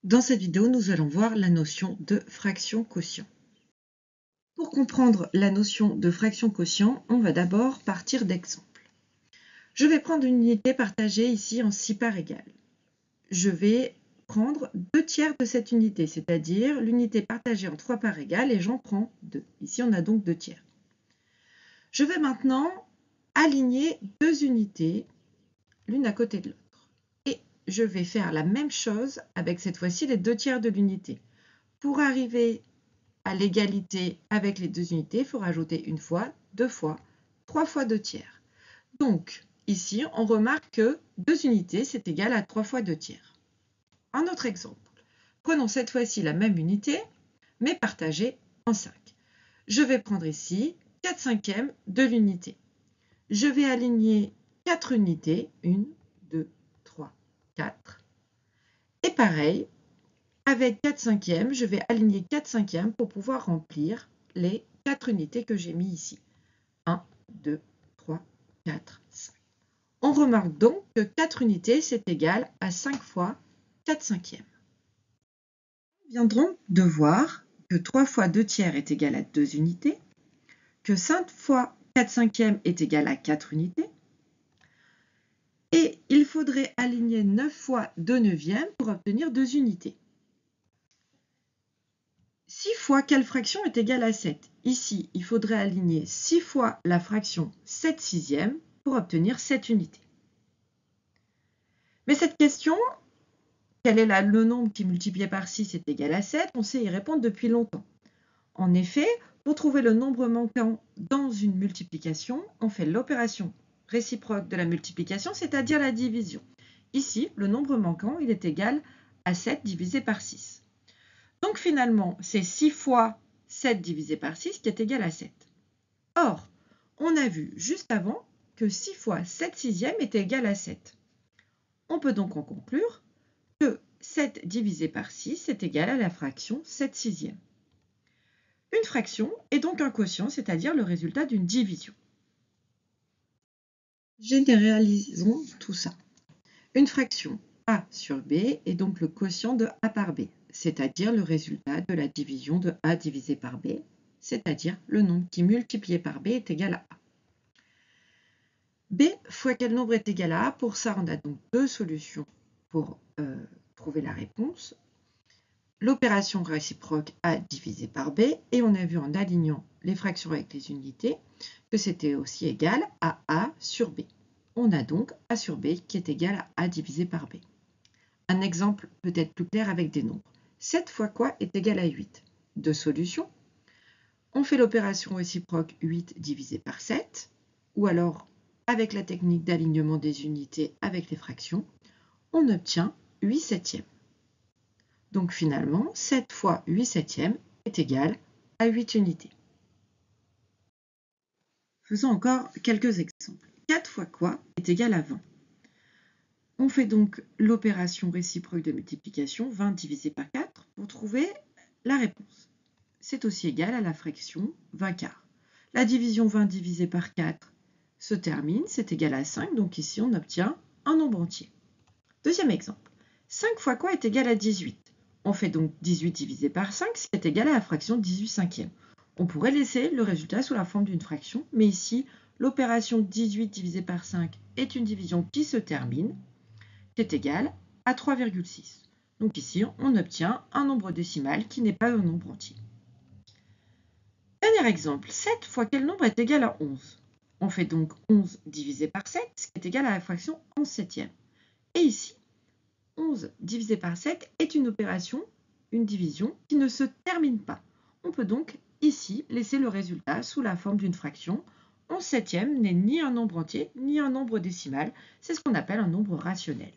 Dans cette vidéo, nous allons voir la notion de fraction quotient. Pour comprendre la notion de fraction quotient, on va d'abord partir d'exemples. Je vais prendre une unité partagée ici en 6 parts égales. Je vais prendre 2 tiers de cette unité, c'est-à-dire l'unité partagée en 3 parts égales, et j'en prends 2. Ici, on a donc 2 tiers. Je vais maintenant aligner 2 unités, l'une à côté de l'autre. Je vais faire la même chose avec cette fois-ci les 2 tiers de l'unité. Pour arriver à l'égalité avec les 2 unités, il faut rajouter 1 fois, 2 fois, 3 fois 2 tiers. Donc, ici, on remarque que 2 unités, c'est égal à 3 fois 2 tiers. Un autre exemple. Prenons cette fois-ci la même unité, mais partagée en 5. Je vais prendre ici 4/5 de l'unité. Je vais aligner 4 unités, 1, 2, 3, 4. Et pareil, avec 4/5, je vais aligner 4/5 pour pouvoir remplir les 4 unités que j'ai mis ici. 1, 2, 3, 4, 5. On remarque donc que 4 unités, c'est égal à 5 fois 4/5. Nous viendrons de voir que 3 fois 2 tiers est égal à 2 unités, que 5 fois 4/5 est égal à 4 unités, et il faudrait aligner 9 fois 2 neuvièmes pour obtenir 2 unités. 6 fois quelle fraction est égale à 7? Ici, il faudrait aligner 6 fois la fraction 7/6 pour obtenir 7 unités. Mais cette question, quel est le nombre qui multiplié par 6 est égal à 7? On sait y répondre depuis longtemps. En effet, pour trouver le nombre manquant dans une multiplication, on fait l'opération réciproque de la multiplication, c'est-à-dire la division. Ici, le nombre manquant, il est égal à 7 divisé par 6. Donc finalement, c'est 6 fois 7 divisé par 6 qui est égal à 7. Or, on a vu juste avant que 6 fois 7/6 est égal à 7. On peut donc en conclure que 7 divisé par 6 est égal à la fraction 7/6. Une fraction est donc un quotient, c'est-à-dire le résultat d'une division. Généralisons tout ça. Une fraction a sur b est donc le quotient de a par b, c'est-à-dire le résultat de la division de a divisé par b, c'est-à-dire le nombre qui multiplié par b est égal à a. b fois quel nombre est égal à a? Pour ça, on a donc 2 solutions pour trouver la réponse. L'opération réciproque a divisé par b, et on a vu en alignant les fractions avec les unités que c'était aussi égal à a sur b. On a donc a sur b qui est égal à a divisé par b. Un exemple peut-être plus clair avec des nombres. 7 fois quoi est égal à 8? 2 solutions. On fait l'opération réciproque 8 divisé par 7, ou alors avec la technique d'alignement des unités avec les fractions, on obtient 8/7. Donc finalement, 7 fois 8/7 est égal à 8 unités. Faisons encore quelques exemples. 4 fois quoi est égal à 20? On fait donc l'opération réciproque de multiplication, 20 divisé par 4, pour trouver la réponse. C'est aussi égal à la fraction 20/4. La division 20 divisé par 4 se termine, c'est égal à 5, donc ici on obtient un nombre entier. Deuxième exemple. 5 fois quoi est égal à 18? On fait donc 18 divisé par 5, ce qui est égal à la fraction 18/5. On pourrait laisser le résultat sous la forme d'une fraction, mais ici, l'opération 18 divisé par 5 est une division qui se termine, qui est égale à 3,6. Donc ici, on obtient un nombre décimal qui n'est pas un nombre entier. Dernier exemple, 7 fois quel nombre est égal à 11? On fait donc 11 divisé par 7, ce qui est égal à la fraction 11/7. Et ici, 11 divisé par 7 est une opération, une division, qui ne se termine pas. On peut donc ici laisser le résultat sous la forme d'une fraction. 11/7 n'est ni un nombre entier, ni un nombre décimal. C'est ce qu'on appelle un nombre rationnel.